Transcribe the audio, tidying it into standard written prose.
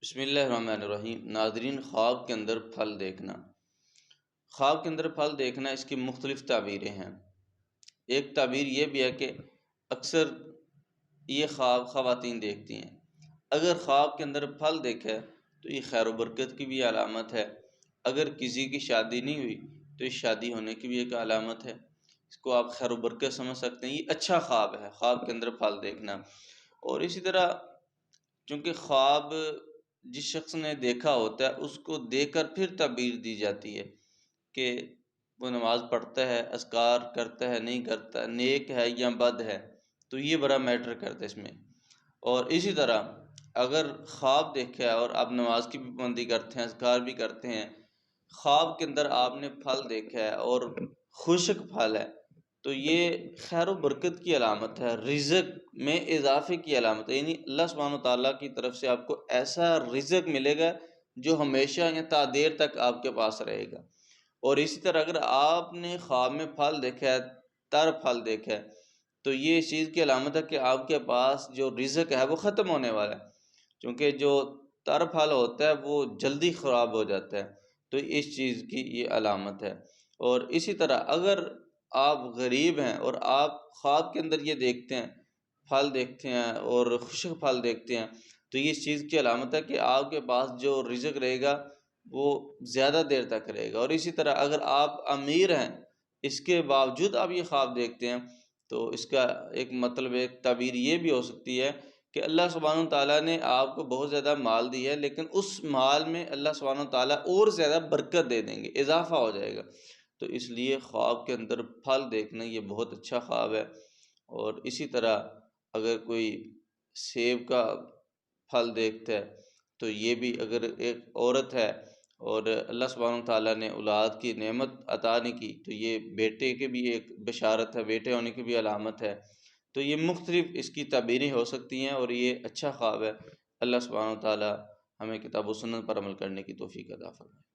بسم اللہ الرحمن الرحیم۔ ناظرین، خواب کے اندر پھل دیکھنا۔ خواب کے اندر پھل دیکھنا اس کی مختلف تعبیریں ہیں۔ ایک تعبیر یہ بھی ہے کہ اکثر یہ خواب خواتین دیکھتی ہیں۔ اگر خواب کے اندر پھل دیکھا ہے تو یہ خیر و برکت کی بھی علامت ہے۔ اگر کسی کی شادی نہیں ہوئی تو یہ شادی ہونے کی بھی ایک علامت ہے۔ اس کو آپ خیر و برکت سمجھ سکتے ہیں۔ یہ اچھا خواب ہے، خواب کے اندر پھل دیکھنا۔ اور اسی طرح چونکہ خواب جس شخص نے دیکھا ہوتا ہے اس کو دیکھ کر پھر تعبیر دی جاتی ہے کہ وہ نماز پڑھتا ہے، اذکار کرتا ہے، نہیں کرتا، نیک ہے یا بد ہے، تو یہ بڑا میٹر کرتا ہے اس میں۔ اور اسی طرح اگر خواب دیکھا ہے اور آپ نماز کی بھی پابندی کرتے ہیں، اذکار بھی کرتے ہیں، خواب کے اندر آپ نے پھل دیکھا ہے اور خشک پھل ہے تو یہ خیر و برکت کی علامت ہے، رزق میں اضافے کی علامت ہے۔ یعنی اللہ سبحانہ وتعالیٰ کی طرف سے آپ کو ایسا رزق ملے گا جو ہمیشہ یا تا دیر تک آپ کے پاس رہے گا۔ اور اسی طرح اگر آپ نے خواب میں پھل دیکھا ہے، تر پھل دیکھا ہے، تو یہ اس چیز کی علامت ہے کہ آپ کے پاس جو رزق ہے وہ ختم ہونے والا ہے، کیونکہ جو تر پھل ہوتا ہے وہ جلدی خراب ہو جاتا ہے، تو اس چیز کی یہ علامت ہے۔ اور اسی طرح اگر آپ غریب ہیں اور آپ خواب کے اندر یہ دیکھتے ہیں، پھل دیکھتے ہیں اور خشک پھل دیکھتے ہیں، تو یہ اس چیز کی علامت ہے کہ آپ کے پاس جو رزق رہے گا وہ زیادہ دیر تک رہے گا۔ اور اسی طرح اگر آپ امیر ہیں، اس کے باوجود آپ یہ خواب دیکھتے ہیں، تو اس کا ایک مطلب ایک تعبیر یہ بھی ہو سکتی ہے کہ اللہ سبحانہ تعالیٰ نے آپ کو بہت زیادہ مال دی ہے، لیکن اس مال میں اللہ سبحانہ تعالیٰ اور زیادہ برکت دے دیں گے، اضافہ ہو جائے گا۔ تو اس لیے خواب کے اندر پھل دیکھنا یہ بہت اچھا خواب ہے۔ اور اسی طرح اگر کوئی سیب کا پھل دیکھتا ہے تو یہ بھی، اگر ایک عورت ہے اور اللہ سبحانہ تعالیٰ نے اولاد کی نعمت عطا نہیں کی تو یہ بیٹے کے بھی ایک بشارت ہے، بیٹے ہونے کی بھی علامت ہے۔ تو یہ مختلف اس کی تعبیریں ہو سکتی ہیں اور یہ اچھا خواب ہے۔ اللہ سبحانہ تعالیٰ ہمیں کتاب و سنت پر عمل کرنے کی توفیق عطا فرمائے۔